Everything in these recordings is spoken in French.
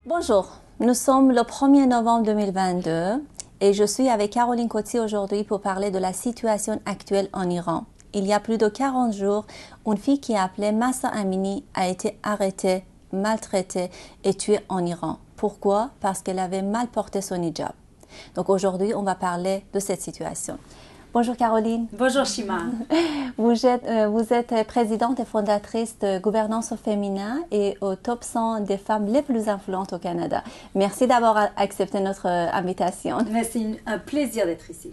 Bonjour, nous sommes le 1er novembre 2022 et je suis avec Caroline Coetzee aujourd'hui pour parler de la situation actuelle en Iran. Il y a plus de 40 jours, une fille qui est appelée Mahsa Amini a été arrêtée, maltraitée et tuée en Iran. Pourquoi? Parce qu'elle avait mal porté son hijab. Donc aujourd'hui, on va parler de cette situation. Bonjour Caroline. Bonjour Shima. Vous êtes présidente et fondatrice de Gouvernance au féminin et au top 100 des femmes les plus influentes au Canada. Merci d'avoir accepté notre invitation. C'est un plaisir d'être ici.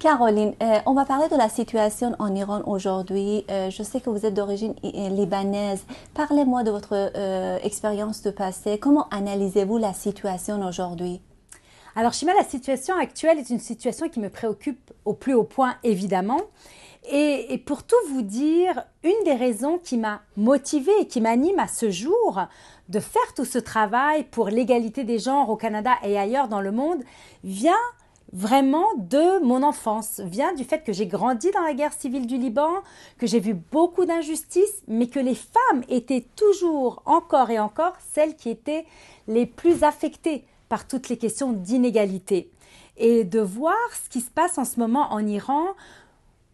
Caroline, on va parler de la situation en Iran aujourd'hui. Je sais que vous êtes d'origine libanaise. Parlez-moi de votre expérience de passé. Comment analysez-vous la situation aujourd'hui? Alors Shima, la situation actuelle est une situation qui me préoccupe au plus haut point, évidemment. Et pour tout vous dire, une des raisons qui m'a motivée et qui m'anime à ce jour de faire tout ce travail pour l'égalité des genres au Canada et ailleurs dans le monde vient vraiment de mon enfance, vient du fait que j'ai grandi dans la guerre civile du Liban, que j'ai vu beaucoup d'injustices, mais que les femmes étaient toujours, encore et encore, celles qui étaient les plus affectées par toutes les questions d'inégalité. Et de voir ce qui se passe en ce moment en Iran,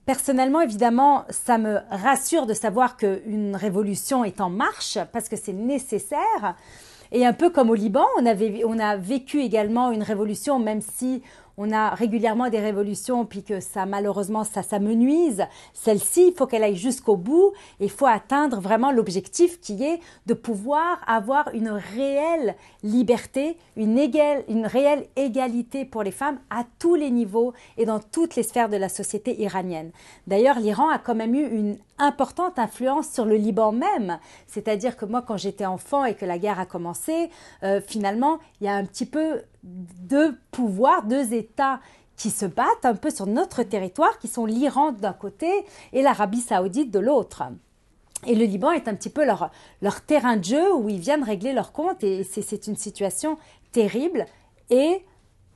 personnellement, évidemment, ça me rassure de savoir qu'une révolution est en marche, parce que c'est nécessaire. Et un peu comme au Liban, on a vécu également une révolution, même si on a régulièrement des révolutions, puis que ça, malheureusement, ça me nuise. Celle-ci, il faut qu'elle aille jusqu'au bout. Il faut atteindre vraiment l'objectif qui est de pouvoir avoir une réelle liberté, une réelle égalité pour les femmes à tous les niveaux et dans toutes les sphères de la société iranienne. D'ailleurs, l'Iran a quand même eu une importante influence sur le Liban même. C'est-à-dire que moi, quand j'étais enfant et que la guerre a commencé, finalement, il y a un petit peu deux pouvoirs, deux États qui se battent un peu sur notre territoire, qui sont l'Iran d'un côté et l'Arabie saoudite de l'autre. Et le Liban est un petit peu leur terrain de jeu où ils viennent régler leurs comptes et c'est une situation terrible. Et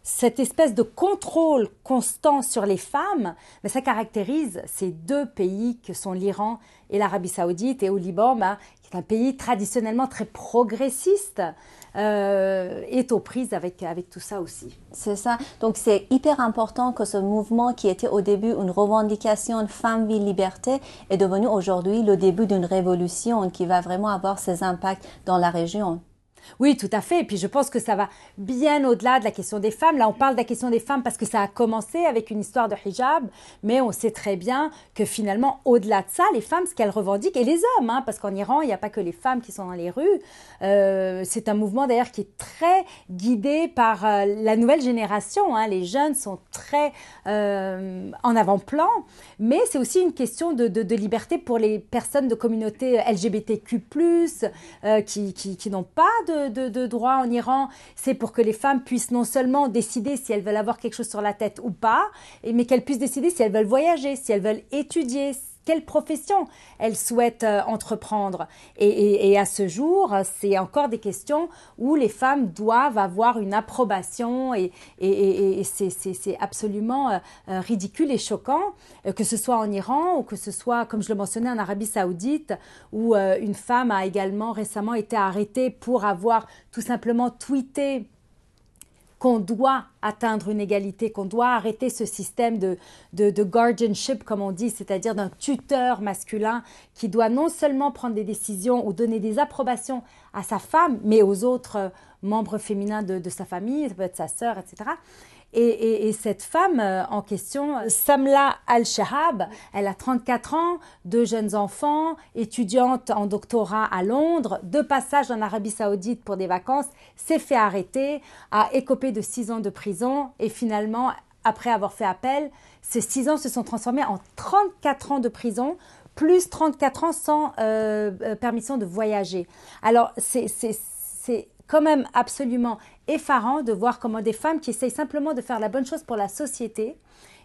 cette espèce de contrôle constant sur les femmes, mais ça caractérise ces deux pays que sont l'Iran et l'Arabie saoudite. Et au Liban, qui est un pays traditionnellement très progressiste, est aux prises avec tout ça aussi. C'est ça. Donc, c'est hyper important que ce mouvement qui était au début une revendication femme, vie, liberté est devenu aujourd'hui le début d'une révolution qui va vraiment avoir ses impacts dans la région. Oui, tout à fait. Et puis je pense que ça va bien au-delà de la question des femmes. Là, on parle de la question des femmes parce que ça a commencé avec une histoire de hijab, mais on sait très bien que finalement, au-delà de ça, les femmes, ce qu'elles revendiquent, et les hommes, parce qu'en Iran, il n'y a pas que les femmes qui sont dans les rues. C'est un mouvement d'ailleurs qui est très guidé par la nouvelle génération. Les jeunes sont très en avant-plan, mais c'est aussi une question de liberté pour les personnes de communauté LGBTQ+, qui n'ont pas de droit en Iran. C'est pour que les femmes puissent non seulement décider si elles veulent avoir quelque chose sur la tête ou pas, mais qu'elles puissent décider si elles veulent voyager, si elles veulent étudier, quelle profession elles souhaitent entreprendre. Et à ce jour, c'est encore des questions où les femmes doivent avoir une approbation et c'est absolument ridicule et choquant, que ce soit en Iran ou que ce soit, comme je le mentionnais, en Arabie saoudite, où une femme a également récemment été arrêtée pour avoir tout simplement tweeté qu'on doit atteindre une égalité, qu'on doit arrêter ce système de guardianship, comme on dit, c'est-à-dire d'un tuteur masculin qui doit non seulement prendre des décisions ou donner des approbations à sa femme, mais aux autres membres féminins de sa famille, ça peut être sa sœur, etc. Et cette femme en question, Samla Al-Shahab, elle a 34 ans, 2 jeunes enfants, étudiante en doctorat à Londres, de passage en Arabie Saoudite pour des vacances, s'est fait arrêter, a écopé de 6 ans de prison et finalement, après avoir fait appel, ces 6 ans se sont transformés en 34 ans de prison, plus 34 ans sans permission de voyager. Alors, c'est quand même absolument effarant de voir comment des femmes qui essayent simplement de faire la bonne chose pour la société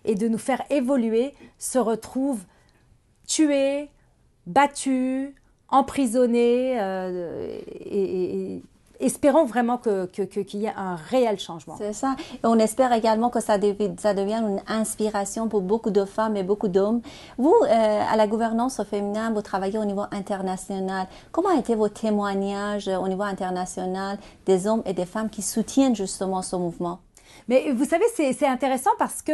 et de nous faire évoluer se retrouvent tuées, battues, emprisonnées espérons vraiment qu'il y ait un réel changement. C'est ça. Et on espère également que ça devienne une inspiration pour beaucoup de femmes et beaucoup d'hommes. Vous, à la gouvernance au féminin, vous travaillez au niveau international. Comment étaient vos témoignages au niveau international des hommes et des femmes qui soutiennent justement ce mouvement? Mais vous savez, c'est intéressant parce que,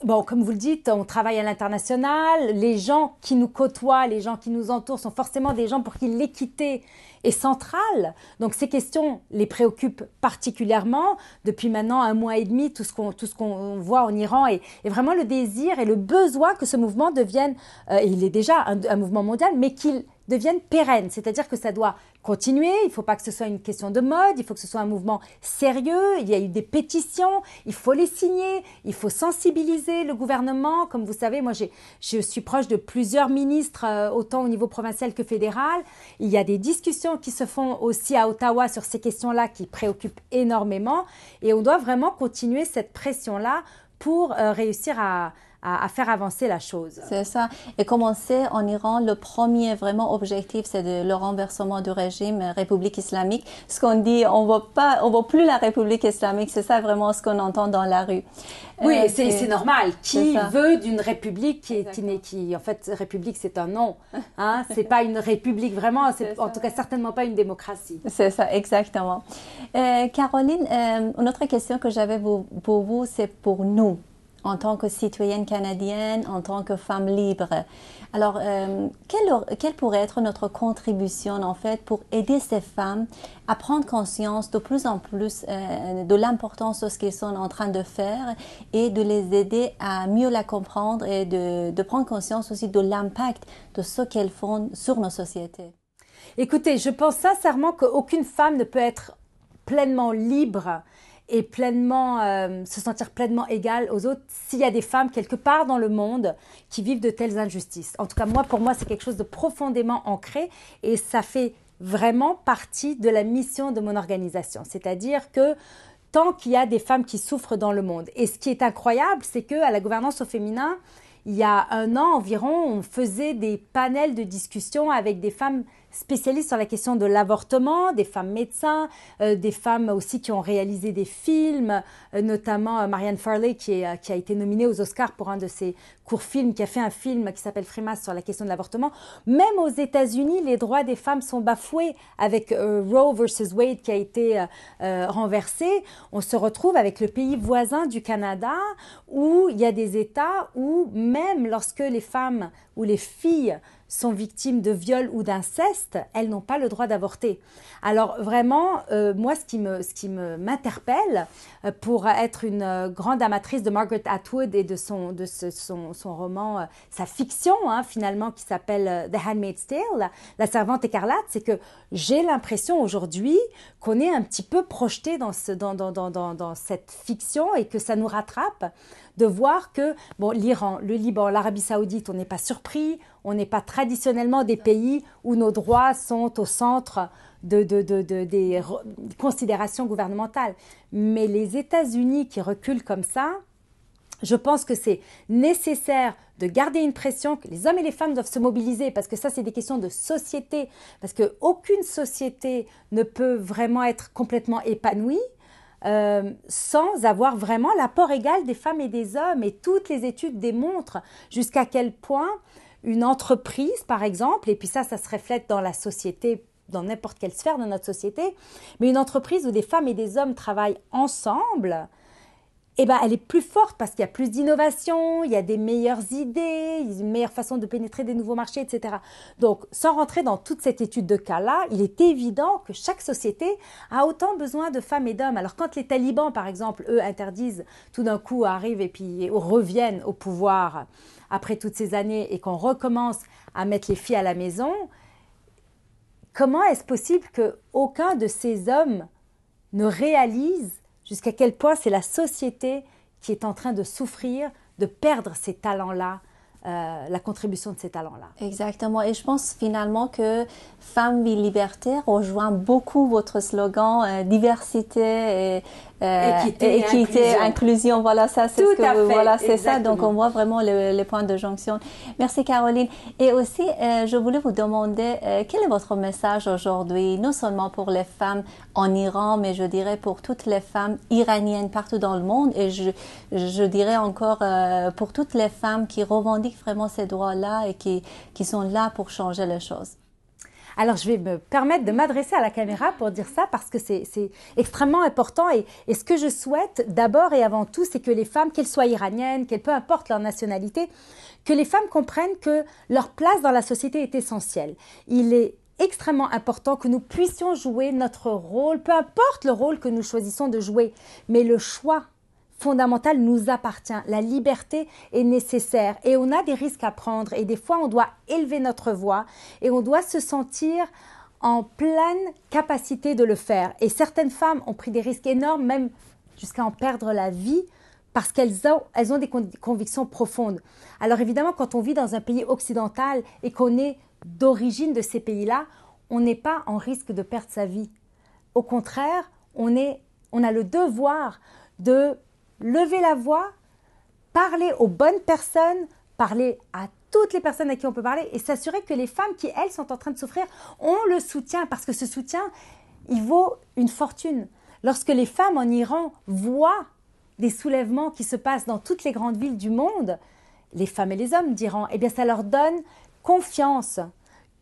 bon, comme vous le dites, on travaille à l'international. Les gens qui nous côtoient, les gens qui nous entourent sont forcément des gens pour qui l'équité est centrale. Donc, ces questions les préoccupent particulièrement. Depuis maintenant 1 mois et demi, tout ce qu'on voit en Iran est vraiment le désir et le besoin que ce mouvement devienne, et il est déjà un mouvement mondial, mais qu'il devienne pérenne. C'est-à-dire que ça doit continuer, il ne faut pas que ce soit une question de mode, il faut que ce soit un mouvement sérieux, il y a eu des pétitions, il faut les signer, il faut sensibiliser le gouvernement. Comme vous savez, moi je suis proche de plusieurs ministres, autant au niveau provincial que fédéral. Il y a des discussions qui se font aussi à Ottawa sur ces questions-là qui préoccupent énormément et on doit vraiment continuer cette pression-là pour réussir à faire avancer la chose. C'est ça. Et comme on sait, en Iran, le premier vraiment objectif, c'est le renversement du régime République islamique. Ce qu'on dit, on voit plus la République islamique. C'est ça vraiment ce qu'on entend dans la rue. Oui, c'est normal. Qui veut d'une république qui en fait, république, c'est un nom. Hein? C'est pas une république vraiment. C'est en tout cas certainement pas une démocratie. C'est ça, exactement. Caroline, une autre question que j'avais pour vous, c'est pour nous, en tant que citoyenne canadienne, en tant que femme libre. Alors, quelle pourrait être notre contribution, en fait, pour aider ces femmes à prendre conscience de plus en plus de l'importance de ce qu'elles sont en train de faire et de les aider à mieux la comprendre et de prendre conscience aussi de l'impact de ce qu'elles font sur nos sociétés? Écoutez, je pense sincèrement qu'aucune femme ne peut être pleinement libre et pleinement se sentir pleinement égale aux autres s'il y a des femmes quelque part dans le monde qui vivent de telles injustices. En tout cas, pour moi, c'est quelque chose de profondément ancré et ça fait vraiment partie de la mission de mon organisation. C'est-à-dire que tant qu'il y a des femmes qui souffrent dans le monde. Et ce qui est incroyable, c'est qu'à la gouvernance au féminin, il y a 1 an environ, on faisait des panels de discussion avec des femmes spécialistes sur la question de l'avortement, des femmes médecins, des femmes aussi qui ont réalisé des films, notamment Marianne Farley qui a été nominée aux Oscars pour un de ses courts films, qui a fait un film qui s'appelle Frimas sur la question de l'avortement. Même aux États-Unis, les droits des femmes sont bafoués avec Roe versus Wade qui a été renversé. On se retrouve avec le pays voisin du Canada où il y a des États où même lorsque les femmes ou les filles sont victimes de viol ou d'inceste, elles n'ont pas le droit d'avorter. Alors vraiment, moi, ce qui m'interpelle pour être une grande amatrice de Margaret Atwood et de son roman, sa fiction finalement qui s'appelle The Handmaid's Tale, La Servante écarlate, c'est que j'ai l'impression aujourd'hui qu'on est un petit peu projeté dans cette fiction et que ça nous rattrape de voir que bon, l'Iran, le Liban, l'Arabie Saoudite, on n'est pas surpris, on n'est pas traditionnellement des pays où nos droits sont au centre des considérations gouvernementales. Mais les États-Unis qui reculent comme ça, je pense que c'est nécessaire de garder une pression, que les hommes et les femmes doivent se mobiliser parce que ça, c'est des questions de société, parce qu'aucune société ne peut vraiment être complètement épanouie sans avoir vraiment l'apport égal des femmes et des hommes. Et toutes les études démontrent jusqu'à quel point une entreprise, par exemple, et puis ça se reflète dans la société, dans n'importe quelle sphère de notre société, mais une entreprise où des femmes et des hommes travaillent ensemble, eh ben, elle est plus forte parce qu'il y a plus d'innovation, il y a des meilleures idées, une meilleure façon de pénétrer des nouveaux marchés, etc. Donc, sans rentrer dans toute cette étude de cas-là, il est évident que chaque société a autant besoin de femmes et d'hommes. Alors, quand les talibans, par exemple, eux, interdisent, tout d'un coup, arrivent et puis reviennent au pouvoir après toutes ces années et qu'on recommence à mettre les filles à la maison, comment est-ce possible qu'aucun de ces hommes ne réalise jusqu'à quel point c'est la société qui est en train de souffrir, de perdre ces talents-là la contribution de ces talents-là. Exactement. Et je pense finalement que Femmes Vie Liberté rejoint beaucoup votre slogan diversité et équité, inclusion. Voilà, ça, c'est ce que voilà, c'est ça. Donc, on voit vraiment les points de jonction. Merci, Caroline. Et aussi, je voulais vous demander quel est votre message aujourd'hui, non seulement pour les femmes en Iran, mais je dirais pour toutes les femmes iraniennes partout dans le monde. Et je dirais encore pour toutes les femmes qui revendiquent vraiment ces droits-là et qui sont là pour changer les choses. Alors, je vais me permettre de m'adresser à la caméra pour dire ça parce que c'est extrêmement important. Et ce que je souhaite d'abord et avant tout, c'est que les femmes, qu'elles soient iraniennes, peu importe leur nationalité, que les femmes comprennent que leur place dans la société est essentielle. Il est extrêmement important que nous puissions jouer notre rôle, peu importe le rôle que nous choisissons de jouer, mais le choix fondamental nous appartient. La liberté est nécessaire et on a des risques à prendre et des fois on doit élever notre voix et on doit se sentir en pleine capacité de le faire. Et certaines femmes ont pris des risques énormes, même jusqu'à en perdre la vie parce qu'elles ont des convictions profondes. Alors évidemment, quand on vit dans un pays occidental et qu'on est d'origine de ces pays-là, on n'est pas en risque de perdre sa vie. Au contraire, on a le devoir de lever la voix, parler aux bonnes personnes, parler à toutes les personnes à qui on peut parler et s'assurer que les femmes qui, elles, sont en train de souffrir ont le soutien parce que ce soutien, il vaut une fortune. Lorsque les femmes en Iran voient des soulèvements qui se passent dans toutes les grandes villes du monde, les femmes et les hommes d'Iran, eh bien ça leur donne confiance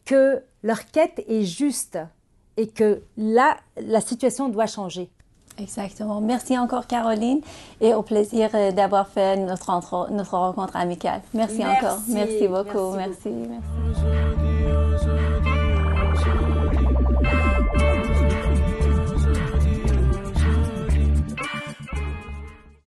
que leur quête est juste et que là, la situation doit changer. Exactement. Merci encore, Caroline, et au plaisir d'avoir fait notre rencontre amicale. Merci encore. Merci beaucoup. Merci.